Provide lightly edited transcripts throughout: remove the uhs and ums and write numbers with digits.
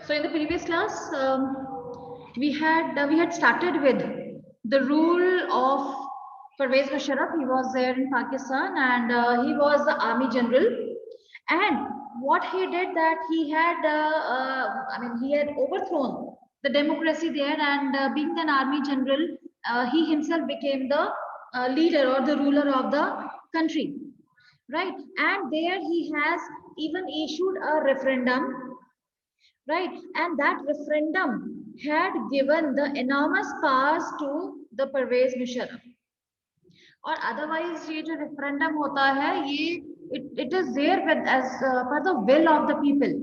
So in the previous class, we had started with the rule of Pervez Musharraf. He was there in Pakistan, and he was the army general. And what he did, that he had, he had overthrown the democracy there, and being an army general, he himself became the leader or the ruler of the country, right? And there he has even issued a referendum, right? And that referendum had given the enormous powers to the Pervez Musharraf. और otherwise ये जो referendum होता है, ये it is there with as per the will of the people.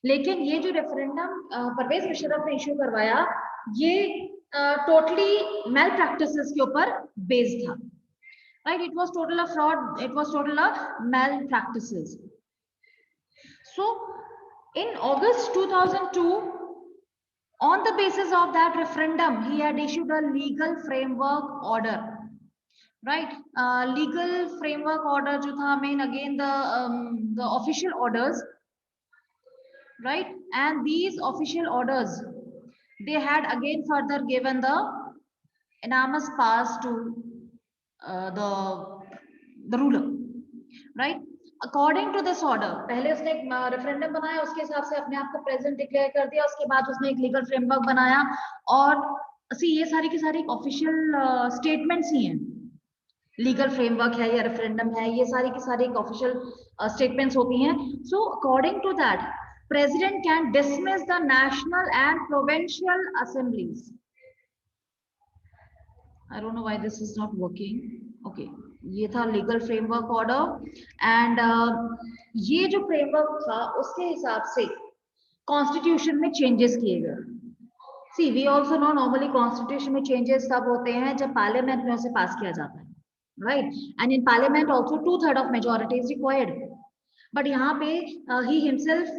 लेकिन ये जो referendum Parvez Musharraf ने इशू करवाया, ये totally malpractices के ऊपर based था, right? It was total a fraud, it was total a malpractices. So in August 2002, on the basis of that referendum, he had issued a legal framework order, right? Legal framework order जो था, main again the official orders, right? And these official orders, they had again further given the enormous powers to the ruler, right? According to this order, पहले उसने एक referendum बनाया, उसके हिसाब से अपने आप को प्रेजेंट डिक्लेयर कर दिया, उसके बाद उसने एक लीगल फ्रेमवर्क बनाया, और ये सारी की सारी ऑफिशियल स्टेटमेंट्स ही हैं. लीगल फ्रेमवर्क है या रेफरेंडम है, ये सारी की सारी ऑफिशियल स्टेटमेंट्स होती हैं. So according to that, president can dismiss the national and provincial assemblies. I don't know why this is not working. Okay, ये था लीगल फ्रेमवर्क ऑर्डर, एंड ये जो फ्रेमवर्क था उसके हिसाब से कॉन्स्टिट्यूशन में चेंजेस किए गए. See we also know, normally constitution में चेंजेस तब होते हैं जब पार्लियामेंट में उसे पास किया जाता है, right? And in parliament also 2/3 of majority is required. But यहाँ पे he himself,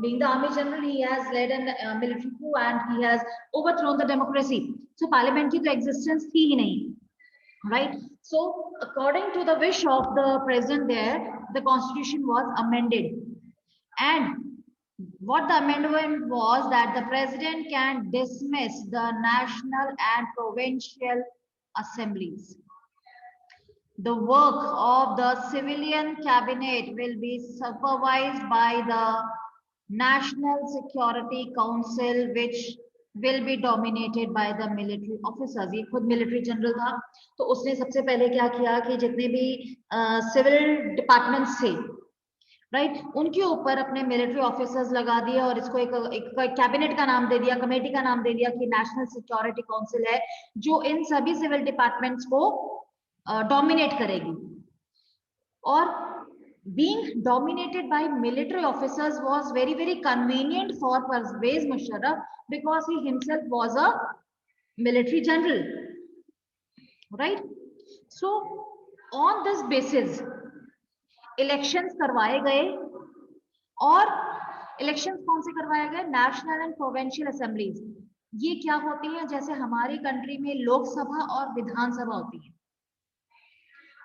being the army general, he has led a military coup and he has overthrown the democracy. So parliament की तो existence थी ही नहीं, right? So according to the wish of the president there, the constitution was amended, and what the amendment was that the president can dismiss the national and provincial assemblies. The work of the civilian cabinet will be supervised by the National Security Council, which will be dominated by the military officers. ये खुद military general था, तो उसने सबसे पहले क्या किया कि जितने भी civil departments थे, राइट, उनके ऊपर अपने मिलिट्री ऑफिसर्स लगा दिए, और इसको एक कैबिनेट का नाम दे दिया, कमेटी का नाम दे दिया कि नेशनल सिक्योरिटी काउंसिल है, जो इन सभी सिविल डिपार्टमेंट्स को डोमिनेट करेगी. और being dominated by military officers was very, very convenient for Pervez Musharraf because he himself was a military general, right? So on this basis elections करवाए गए, और elections कौन से करवाए गए? National and provincial assemblies. ये क्या होती हैं? जैसे हमारी कंट्री में लोकसभा और विधानसभा होती है,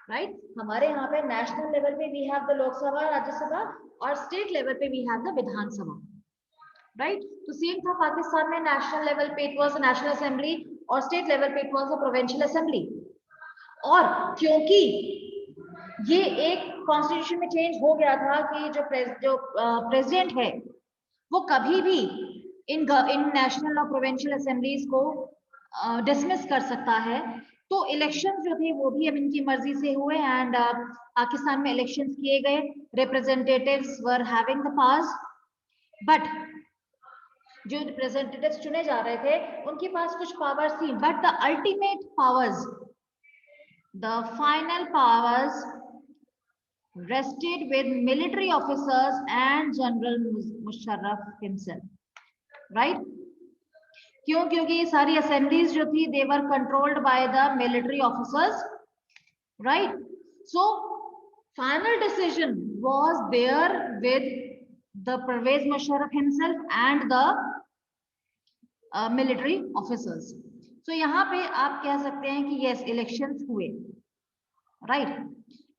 राइट? हमारे यहाँ पे नेशनल लेवल पे we have the Lok Sabha, Rajya Sabha, और स्टेट लेवल पे we have the Vidhan Sabha, right? तो सेम था पाकिस्तान में, नेशनल लेवल पे it was the national assembly, और स्टेट लेवल पे it was the provincial assembly. और क्योंकि ये एक कॉन्स्टिट्यूशन में चेंज हो गया था कि जो प्रेसिडेंट है वो कभी भी इन नेशनल और प्रोविंशियल असेंबलीज को डिसमिस कर सकता है, तो इलेक्शन जो थे वो भी अब इनकी मर्जी से हुए, एंड पाकिस्तान में इलेक्शंस किए गए, representatives were having the powers, but जो रिप्रेजेंटेटिव्स चुने जा रहे थे उनके पास कुछ पावर्स थी, but the ultimate powers, the final powers rested with military officers and General Musharraf himself, right? क्यों? क्योंकि ये सारी assemblies जो थी they were controlled by the military officers, right? So final decision was there with the Pervez Musharraf himself and the military officers. So यहाँ पे आप कह सकते हैं कि yes, elections हुए, right?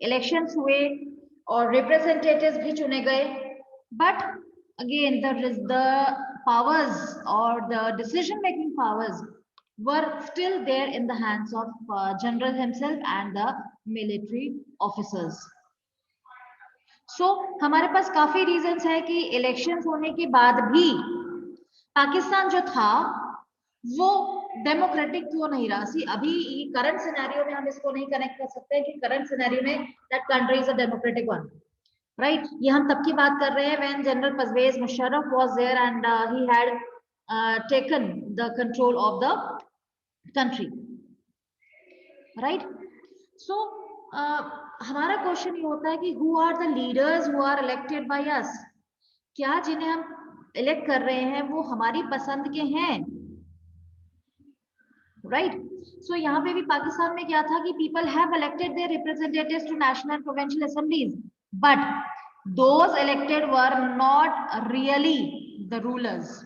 इलेक्शंस हुए और रिप्रेजेंटेटिव्स भी चुने गए, but again the powers or the decision making powers were still there in the hands of general himself and the military officers. So हमारे पास काफी रीजंस है कि इलेक्शंस होने के बाद भी पाकिस्तान जो था वो डेमोक्रेटिक क्यों नहीं रहा. सी अभी करंट सिनेरियो में हम इसको नहीं कनेक्ट कर सकते कि करंट सिनेरियो में that country is a democratic one, right. ये हम तब की बात कर रहे हैं when general Pervez Musharraf was there and he had taken the control of the country, right. So हमारा क्वेश्चन ये होता है कि who are the leaders who are elected by us. क्या जिन्हें हम इलेक्ट कर रहे हैं वो हमारी पसंद के हैं, राइट. सो यहाँ पे भी पाकिस्तान में क्या था कि people have elected their representatives to national provincial assemblies, but those elected were not really the rulers.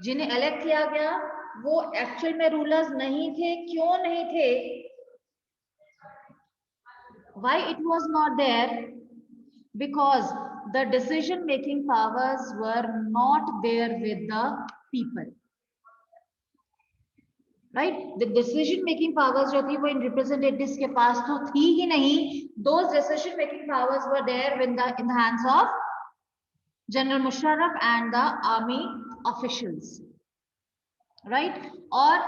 जिन्हें इलेक्ट किया गया वो एक्चुअल में रूलर्स नहीं थे. क्यों नहीं थे? Why it was not there? Because the decision making powers were not there with the people, right. The decision making powers जो थी वो इन representatives के पास तो थी ही नहीं. Those decision making powers were there in the hands of General Musharraf and the army officials, right. और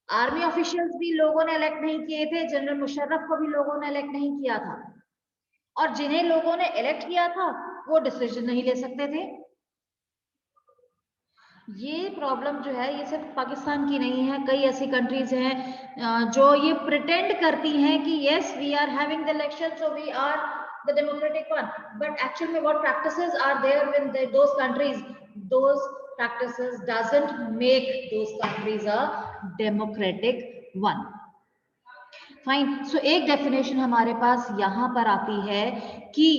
army officials भी लोगों ने इलेक्ट नहीं किए थे, जनरल मुशर्रफ को भी लोगों ने इलेक्ट नहीं किया था, और जिन्हें लोगों ने इलेक्ट किया था वो डिसीजन नहीं ले सकते थे. ये प्रॉब्लम जो है ये सिर्फ पाकिस्तान की नहीं है. कई ऐसी कंट्रीज हैं जो ये प्रिटेंड करती हैं कि yes we are having the election so we are the democratic one, but actual में what practices are there in those countries, those practices doesn't make those countries a democratic one. Fine. So एक definition हमारे पास यहाँ पर आती है कि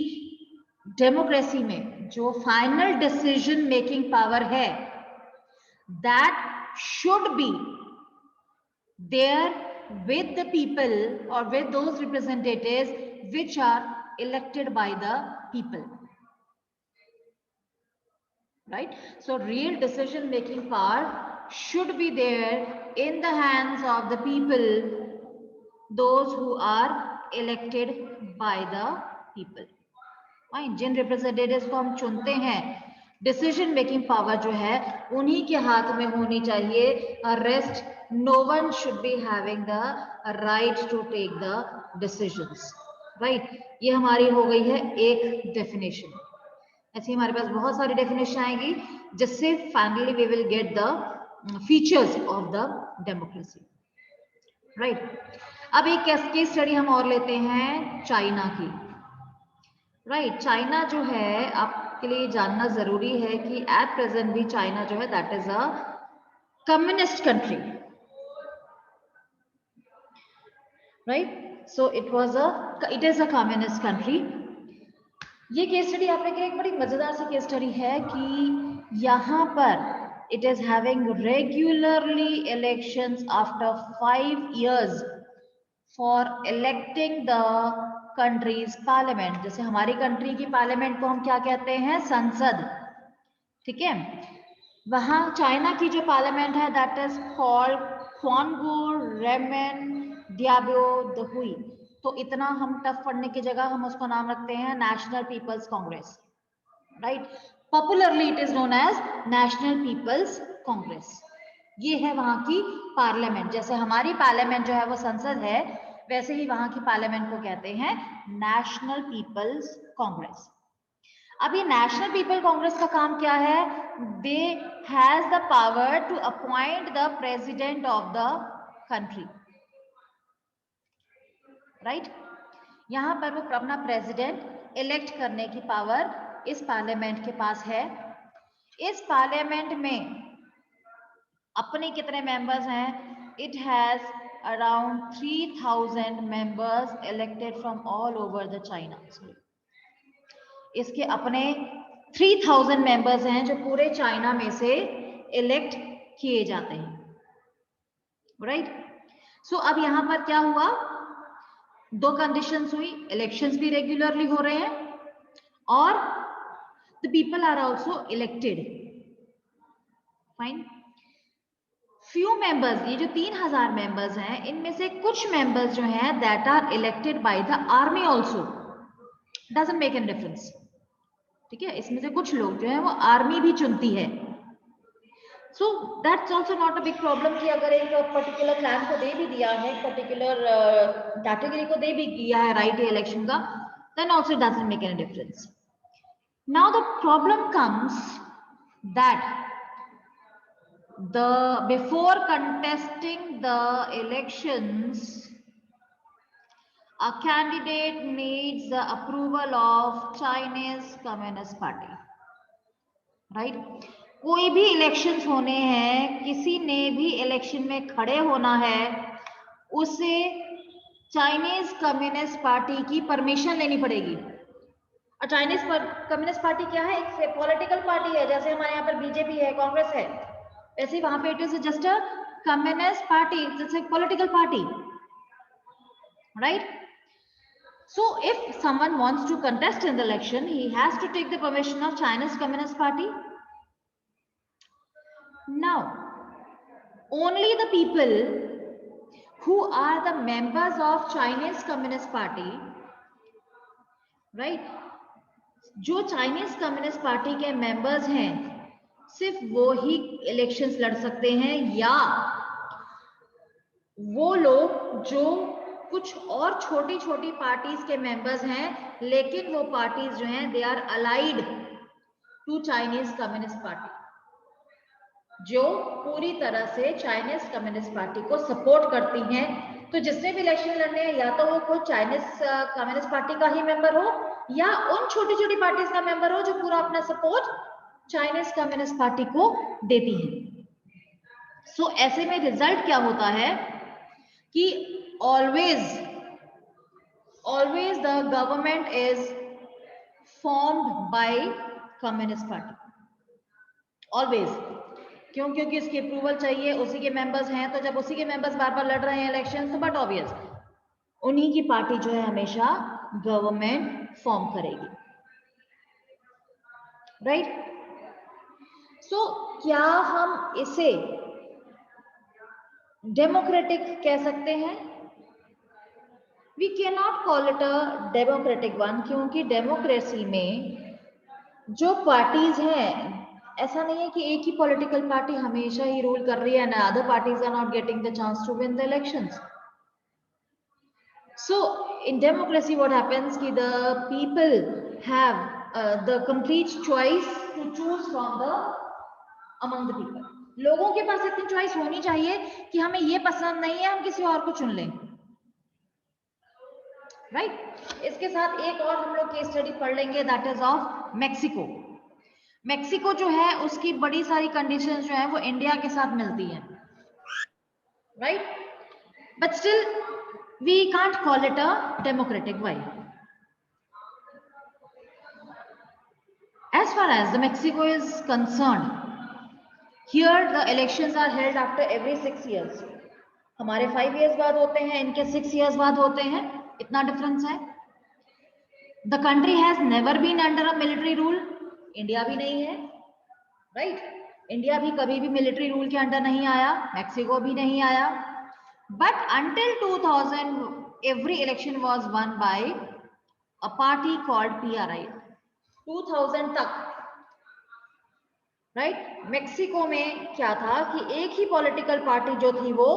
democracy में जो फाइनल डिसीजन मेकिंग पावर है that should be there with the people or with those representatives which are elected by the people, right. So real decision making power should be there in the hands of the people, those who are elected by the people. Fine. जिन representatives को हम चुनते हैं decision making power जो है उन्हीं के हाथ में होनी चाहिए. Rest no one should be having the right to take the decisions, right. ये हमारी हो गई है एक डेफिनेशन. ऐसे हमारे पास बहुत सारी डेफिनेशन आएगी जिससे finally we will get the features of the democracy, right. अब एक केस स्टडी हम और लेते हैं चाइना की, राइट. चाइना जो है आपके लिए जानना जरूरी है कि एट प्रेजेंट भी चाइना जो है that is a communist country, right. So it is a communist country. ये केस स्टडी आपने के एक बड़ी मजेदार सी केस स्टडी है कि यहाँ पर it is having regularly elections after 5 years for electing the countries parliament. जैसे हमारी कंट्री की पार्लियामेंट को हम क्या कहते हैं? संसद, ठीक है. वहां चाइना की जो पार्लियामेंट है दैट इज कॉल्ड क्वानगुर रेमन डियाबो दहुई. तो इतना हम टफ पढ़ने की जगह हम उसको नाम रखते हैं National People's Congress, right. Popularly it is known as National People's Congress. ये है वहां की पार्लियामेंट. जैसे हमारी पार्लियामेंट जो है वो संसद है, वैसे ही वहां की पार्लियामेंट को कहते हैं नेशनल पीपल्स कांग्रेस. अब ये नेशनल पीपल कांग्रेस का काम क्या है? They has the power to appoint the president of the country, right. यहाँ पर वो अपना प्रेसिडेंट इलेक्ट करने की पावर इस पार्लियामेंट के पास है. इस पार्लियामेंट में अपने कितने मेंबर्स हैं? It has around 3000 members elected from all over the China. इसके अपने 3000 मेंबर्स हैं जो पूरे चाइना में से इलेक्ट किए जाते हैं, राइट. सो अब यहाँ पर क्या हुआ? दो कंडीशंस हुई. इलेक्शंस भी रेगुलरली हो रहे हैं और the people are also elected. Fine. Few members, ये जो 3000 मेंबर्स हैं, इनमें से कुछ मेंबर्स जो हैं that are elected by the army also, doesn't make any difference. ठीक है, इसमें से कुछ लोग जो है वो आर्मी भी चुनती है। So that's also not a big problem कि अगर एक पर्टिकुलर क्लैन को दे भी दिया है, पर्टिकुलर कैटेगरी को दे भी दिया है राइट इलेक्शन का, then also doesn't make any difference. Now the problem comes that before contesting the elections, a candidate needs the approval of Chinese Communist Party, right? कोई भी इलेक्शंस होने हैं, किसी ने भी इलेक्शन में खड़े होना है, उसे चाइनीज कम्युनिस्ट पार्टी की परमिशन लेनी पड़ेगी। और चाइनीज कम्युनिस्ट पार्टी क्या है? एक पॉलिटिकल पार्टी है, जैसे हमारे यहाँ पर बीजेपी है, कांग्रेस है, ऐसे वहां पे it is just a communist party, it's a political party, right? So if someone wants to contest in the election, he has to take the permission of Chinese Communist Party. Now, only the people who are the members of Chinese Communist Party, right? जो Chinese communist party के members हैं, सिर्फ वो ही elections लड़ सकते हैं, या वो लोग जो कुछ और छोटी छोटी पार्टीज के मेंबर्स हैं, लेकिन वो पार्टीज जो हैं they are allied to Chinese communist party, जो पूरी तरह से चाइनीज कम्युनिस्ट पार्टी को सपोर्ट करती हैं। तो जिसने भी इलेक्शन लड़ने हैं, या तो वो खुद चाइनीज कम्युनिस्ट पार्टी का ही मेंबर हो, या उन छोटी छोटी पार्टीज का मेंबर हो जो पूरा अपना सपोर्ट चाइनीज कम्युनिस्ट पार्टी को देती है। सो ऐसे में रिजल्ट क्या होता है कि always the government is formed by communist party, always। क्यों? क्योंकि इसकी अप्रूवल चाहिए, उसी के मेंबर्स हैं, तो जब उसी के मेंबर्स बार बार लड़ रहे हैं इलेक्शन, तो बट ऑब्वियस उन्हीं की पार्टी जो है हमेशा गवर्नमेंट फॉर्म करेगी, राइट? सो क्या हम इसे डेमोक्रेटिक कह सकते हैं? We cannot call it a democratic one, क्योंकि डेमोक्रेसी में जो पार्टीज हैं, ऐसा नहीं है कि एक ही पॉलिटिकल पार्टी हमेशा ही रूल कर रही है and other parties are not getting the chance to win the elections. So in democracy what happens कि the people have the complete choice to choose from the among the people. लोगों के पास इतनी choice होनी चाहिए कि हमें ये पसंद नहीं है, हम किसी और को चुन लें, राइट? इसके साथ एक और हम लोग केस स्टडी पढ़ लेंगे, that is of Mexico. Mexico जो है उसकी बड़ी सारी कंडीशंस जो है वो इंडिया के साथ मिलती हैं, right? But still we can't call it a democratic. Why? As far as the Mexico is concerned, here the elections are held after every 6 years। हमारे 5 years बाद होते हैं, इनके 6 years बाद होते हैं, इतना डिफरेंस है। The country has never been under a military rule, India भी नहीं है, राइट? इंडिया भी कभी भी मिलिट्री रूल के अंडर नहीं आया, मैक्सिको भी नहीं आया। But until 2000 every election was one by a party called PRI। 2000 तक, राइट? मैक्सिको में क्या था कि एक ही पॉलिटिकल पार्टी जो थी वो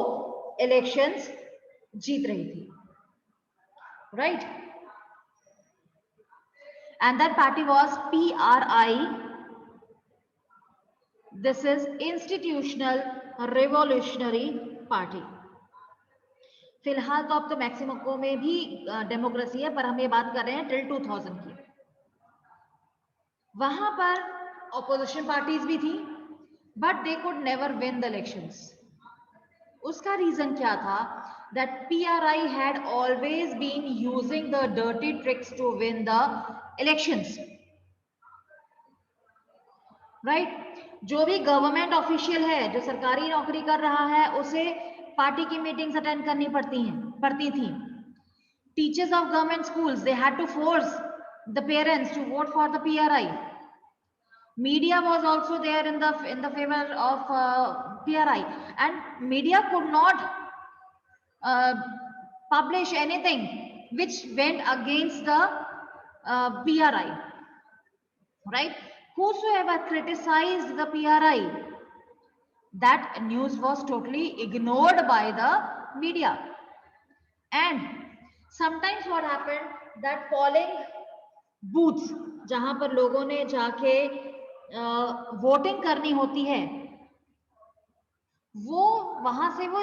इलेक्शंस जीत रही थी, right? And that party was PRI. This is Institutional Revolutionary Party. फिलहाल तो अब तो मैक्सिको में भी डेमोक्रेसी है, पर हम ये बात कर रहे हैं टिल 2000 की। वहां पर ऑपोजिशन पार्टीज भी थी, but they could never win the elections. उसका रीजन क्या था? That PRI had always been using the dirty tricks to win the elections, right? जो भी गवर्नमेंट ऑफिशियल है, जो सरकारी नौकरी कर रहा है, उसे पार्टी की मीटिंग्स अटेंड करनी पड़ती थी। Teachers of government schools, they had to force the parents to vote for the PRI. Media was also there in the favor of PRI, and media could not publish anything which went against the PRI, right? Whosoever criticized the PRI, that news was totally ignored by the media. And sometimes what happened, that polling booths जहां पर लोगों ने जाके voting करनी होती है, वो वहां से वो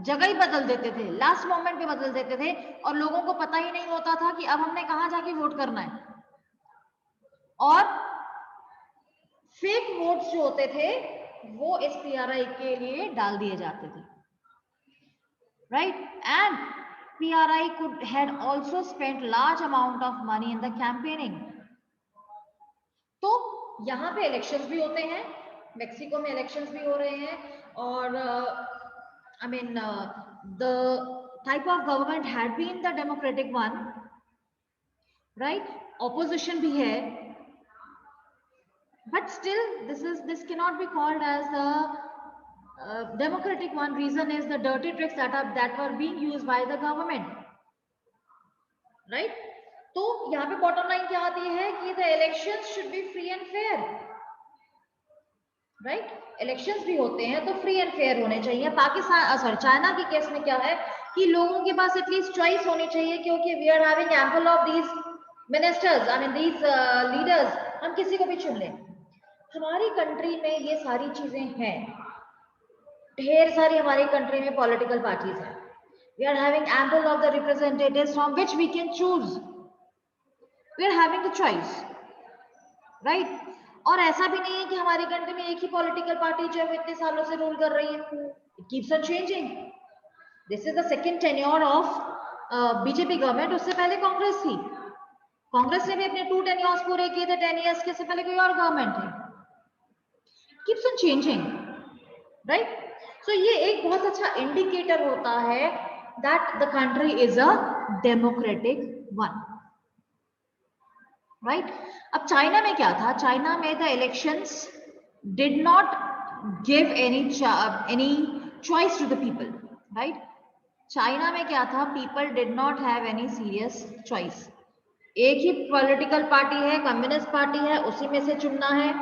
जगह ही बदल देते थे, लास्ट मोमेंट पे बदल देते थे, और लोगों को पता ही नहीं होता था कि अब हमने कहां जाके वोट करना है। और फेक वोट्स जो होते थे वो इस PRI के लिए डाल दिए जाते थे, right? And PRI could had also spent large amount of money in the campaigning. तो यहाँ पे इलेक्शंस भी होते हैं, मेक्सिको में इलेक्शंस भी हो रहे हैं, और I mean the type of government had been the democratic one, right? Opposition भी है, but still this cannot be called as the democratic one. Reason is the dirty tricks that were being used by the government, right? तो यहाँ पे bottom line क्या आती है कि the elections should be free and fair, right? Elections भी होते हैं तो फ्री एंड फेयर होने चाहिए। पाकिस्तान सॉरी चाइना के केस में क्या है कि लोगों के पास एटलीस्ट चॉइस होनी चाहिए, क्योंकि we are having ample of these ministers, I mean these leaders, हम किसी को भी चुन लें। हमारी कंट्री में ये सारी चीजें हैं, ढेर सारी हमारी कंट्री में पॉलिटिकल पार्टीज हैं, we are having ample of the representatives from which we can choose, we are having the choice, right? और ऐसा भी नहीं है कि हमारी कंट्री में एक ही पॉलिटिकल पार्टी जो है इतने सालों से रूल कर रही है, it keeps on changing. This is the second tenure of BJP government, उससे पहले कांग्रेस थी, कांग्रेस ने भी अपने 2 टेन्योर्स पूरे किए थे, 10 इयर्स के, से पहले कोई और गवर्नमेंट है, keeps on changing, right? So ये एक बहुत अच्छा इंडिकेटर होता है that the country is a democratic one, right? अब चाइना में क्या था, चाइना में the elections did not give any choice to the people, right? China में क्या था, people did not have any serious choice, एक ही पॉलिटिकल पार्टी है, कम्युनिस्ट पार्टी है, उसी में से चुनना है,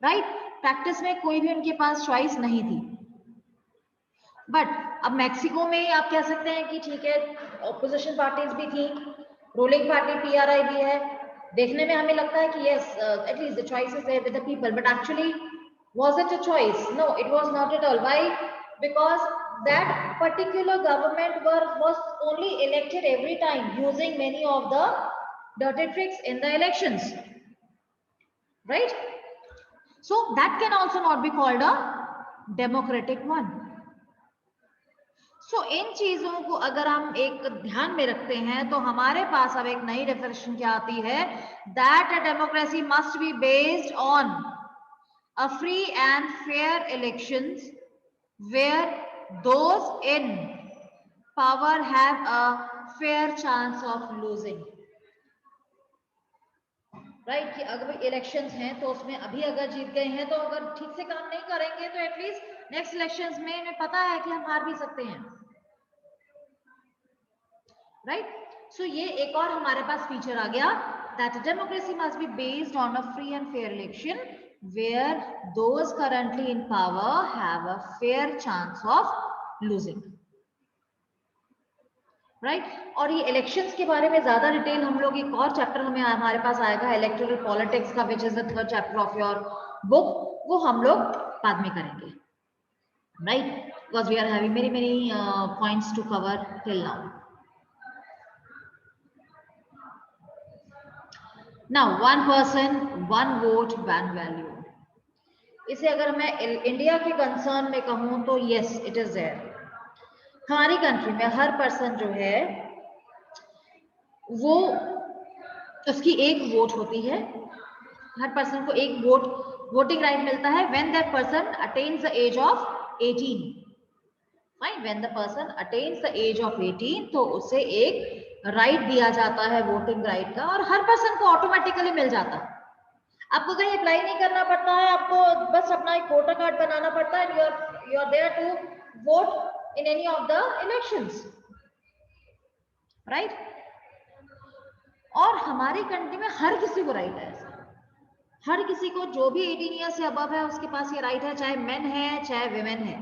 राइट? प्रैक्टिस में कोई भी उनके पास चॉइस नहीं थी। बट अब मैक्सिको में आप कह सकते हैं कि ठीक है, ऑपोजिशन पार्टीज भी थी, रूलिंग पार्टी PRI भी है, देखने में हमें लगता है कि yes at least the choice is there with the people, but actually was it a choice? No, it was not at all. Why? Because that particular government was only elected every time using many of the dirty tricks in the elections, right? So that can also not be called a democratic one. So इन चीजों को अगर हम एक ध्यान में रखते हैं तो हमारे पास अब एक नई डेफिनेशन क्या आती है, that a democracy must be based on a free and fair elections where those in power have a fair chance of losing, right? कि अगर इलेक्शंस हैं तो उसमें अभी अगर जीत गए हैं तो अगर ठीक से काम नहीं करेंगे तो एटलीस्ट नेक्स्ट इलेक्शंस में इन्हें पता है कि हम हार भी सकते हैं, राइट? सो ये एक और हमारे पास फीचर आ गया, that democracy must be based on a free and fair election where those currently in power have a fair chance of losing, right? और ये इलेक्शंस के बारे में ज्यादा डिटेल हम लोग एक और चैप्टर हमें हमारे पास आएगा इलेक्टोरल पॉलिटिक्स का, which is the third chapter of your book, वो हम लोग बाद में करेंगे, right? Because we are having many points to cover till now. Now one person one vote one value, इसे अगर मैं इंडिया के कंसर्न में कहूं तो यस इट इज देयर। हमारी कंट्री में हर पर्सन जो है वो उसकी एक वोट होती है, हर पर्सन को एक वोटिंग राइट मिलता है when that person attains the age of 18, fine? When the person attains the age of 18 तो उसे एक राइट दिया जाता है वोटिंग राइट का, और हर पर्सन को ऑटोमेटिकली मिल जाता है। आपको कहीं अप्लाई नहीं करना पड़ता है, आपको बस अपना एक वोटर कार्ड बनाना पड़ता है, you are there to vote in any of the elections, right. और हमारी कंट्री में हर किसी को राइट है, हर किसी को, जो भी 18 ईयर से अबव है उसके पास ये राइट है, चाहे मेन है चाहे विमेन है।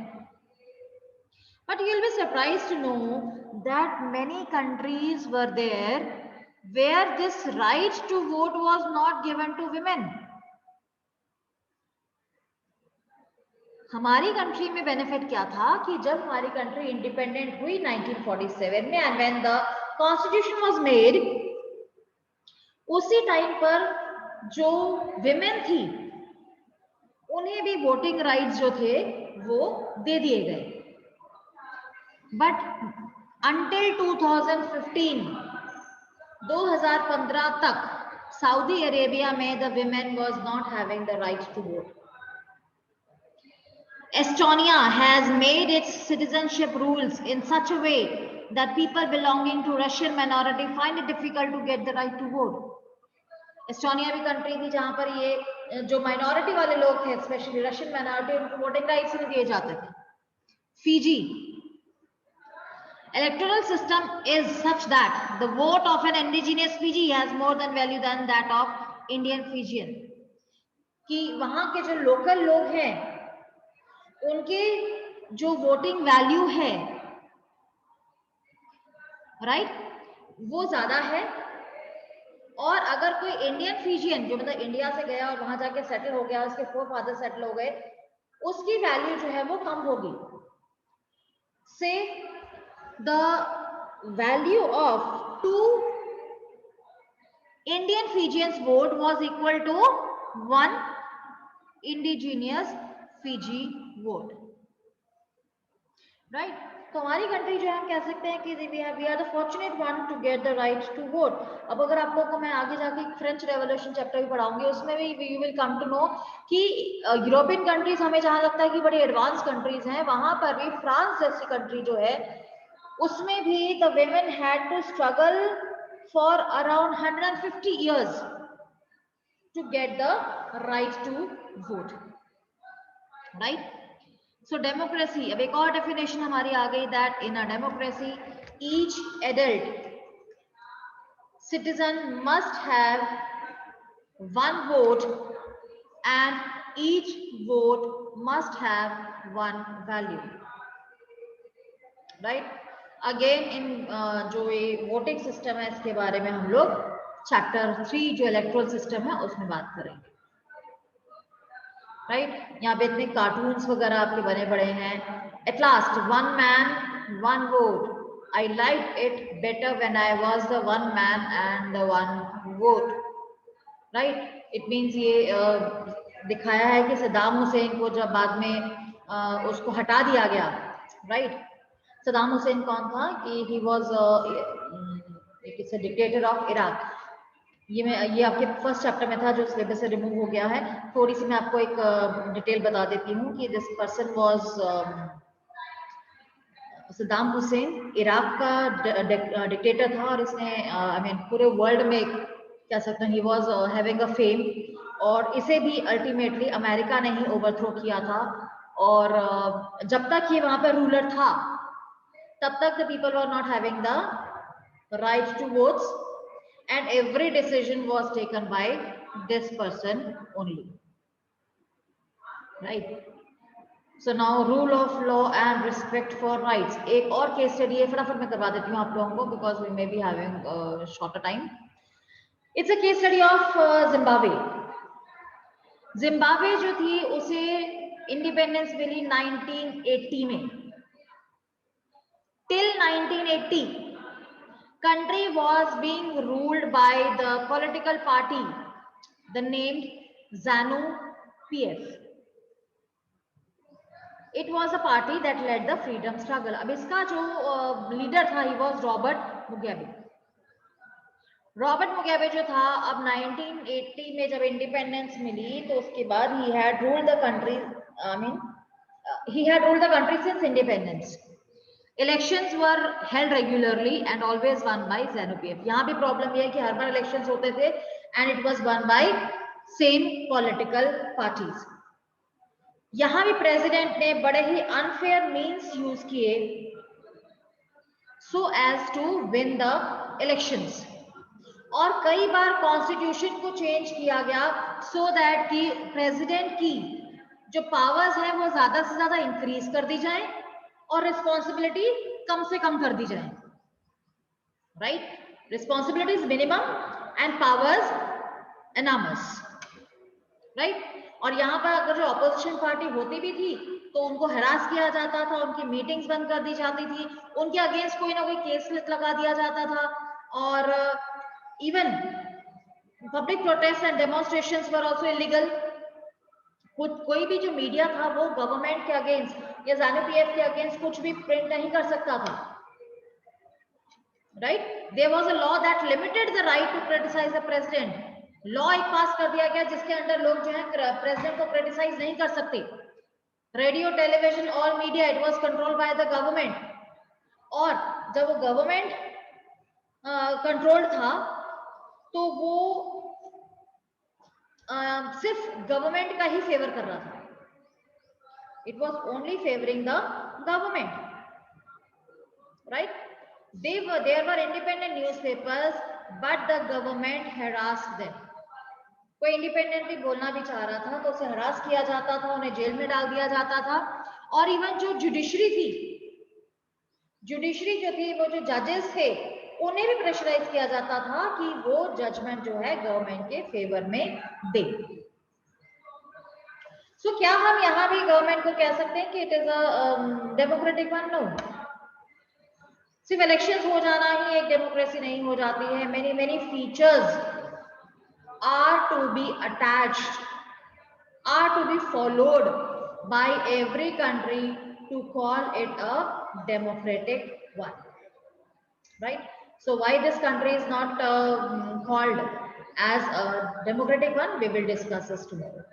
But you will be surprised to know that many countries were there where this right to vote was not given to women. हमारी कंट्री में बेनिफिट क्या था कि जब हमारी कंट्री इंडिपेंडेंट हुई 1947 में, and when the constitution was made, उसी टाइम पर जो विमेन थी उन्हें भी वोटिंग राइट्स जो थे वो दे दिए गए। बट अंटिल 2015 तक सऊदी अरेबिया में the women was not having the right to vote. Estonia has made its citizenship rules in such a way that people belonging to Russian minority find it difficult to get the right to vote. Estonia भी country थी जहां पर ये जो minority वाले लोग थे, specially Russian minority, उनको वोटिंग राइट्स नहीं दिए जाते थे। Fiji, electoral system is such that the vote of an indigenous Fiji has more than value than that of Indian Fijian, कि वहां के जो लोकल लोग हैं उनके जो वोटिंग वैल्यू है, राइट, वो ज्यादा है। और अगर कोई इंडियन फिजियन जो मतलब इंडिया से गया और वहां जाके सेटल हो गया, उसके फोर फादर सेटल हो गए, उसकी वैल्यू जो है वो कम होगी। Say the value of 2 Indian Fijians vote was equal to 1 indigenous Fiji vote, right. तो हमारी कंट्री जो है, हम कह सकते हैं कि we are the fortunate one to get the right to vote. अब अगर आप लोगों को मैं आगे जाके फ्रेंच रेवोल्यूशन चैप्टर भी पढ़ाऊंगी, उसमें भी you will come to know कि यूरोपियन कंट्रीज हमें जहां लगता है कि बड़ी एडवांस कंट्रीज हैं, वहां पर भी फ्रांस जैसी कंट्री जो है उसमें भी the women had to struggle for around 150 years to get the right to vote, right? So democracy, अब एक और डेफिनेशन हमारी आ गई, that in a democracy each adult citizen must have one vote and each vote must have one value, right? Again in जो ये voting system है इसके बारे में हम लोग चैप्टर 3 जो इलेक्ट्रल सिस्टम है उसमें बात करेंगे, राइट। यहाँ पे इतने कार्टून्स वगैरह आपके बने पड़े हैं। At last 1 man 1 vote, I like it better when I was the 1 man and the 1 vote, right. It means ये दिखाया है कि सद्दाम हुसैन को जब बाद में उसको हटा दिया गया, राइट। सद्दाम हुसैन कौन था कि he was dictator of Iraq. ये आपके फर्स्ट चैप्टर में था जो सिलेबस से रिमूव हो गया है। थोड़ी सी मैं आपको एक डिटेल बता देती हूँ कि this person was Saddam Hussain Iraq का डिक्टेटर था, और इसने आई मीन पूरे वर्ल्ड में कह सकते हैं he was having a fame, और इसे भी अल्टीमेटली अमेरिका ने ही ओवरथ्रो किया था। और जब तक ये वहां पर रूलर था तब तक the people were not having the right to votes, and every decision was taken by this person only, right? So now rule of law and respect for rights, एक और केस स्टडी है, फटाफट मैं करवा देती हूँ आप लोगों को because we may be having shorter time. It's a case study of Zimbabwe. Zimbabwe जो थी उसे इंडिपेंडेंस मिली 1980 में। till 1980 country was being ruled by the political party the named ZANU-PF. It was a party that led the freedom struggle. अब इसका जो leader था he was Robert Mugabe. Robert Mugabe जो था, अब 1980 में जब इंडिपेंडेंस मिली तो उसके बाद he had ruled the country, I mean he had ruled the country since independence. Elections were held regularly and always won by ZANU-PF. यहाँ भी प्रॉब्लम ये है कि हर बार इलेक्शंस होते थे and it was won by same political parties. यहां भी president ने बड़े ही अनफेयर मीन्स यूज किए so as to win the elections, और कई बार कॉन्स्टिट्यूशन को चेंज किया गया सो दैट कि प्रेसिडेंट की जो पावर्स है वो ज्यादा से ज्यादा इंक्रीज कर दी जाए और रिस्पॉन्सिबिलिटी कम से कम कर दी जाए, right? Responsibilities minimum and powers enormous, right? और यहाँ पर अगर जो ऑपोजिशन पार्टी होती भी थी तो उनको हरास किया जाता था, उनकी मीटिंग्स बंद कर दी जाती थी, उनके अगेंस्ट कोई ना कोई केस लगा दिया जाता था, और even public protest and demonstrations were also illegal. कोई भी जो मीडिया था वो गवर्नमेंट के अगेंस्ट या ZANU-PF के अगेंस्ट कुछ भी प्रिंट नहीं कर सकता था, right? There was a law that limited the right to criticise the president. Law एक पास कर दिया गया जिसके अंदर लोग जो है प्रेसिडेंट को क्रिटिसाइज नहीं कर सकते। Radio, television, all media, it was controlled by the government, और जब वो गवर्नमेंट कंट्रोल था तो वो सिर्फ गवर्नमेंट का ही फेवर कर रहा था, it was only favouring the government, right? there were independent newspapers but the government harassed them। कोई इंडिपेंडेंटली बोलना भी चाह रहा था तो उसे हरास किया जाता था, उन्हें जेल में डाल दिया जाता था, और इवन जो जुडिशरी जो थी वो जो जजेस थे उन्हें भी प्रेशराइज किया जाता था कि वो जजमेंट जो है गवर्नमेंट के फेवर में दे। सो क्या हम यहाँ भी गवर्नमेंट को कह सकते हैं कि it is a democratic one? No, सिर्फ इलेक्शंस हो जाना ही एक डेमोक्रेसी नहीं हो जाती है। Many features are to be attached, are to be followed by every country to call it a democratic one, right? So why this country is not called as a democratic one, we will discuss this tomorrow.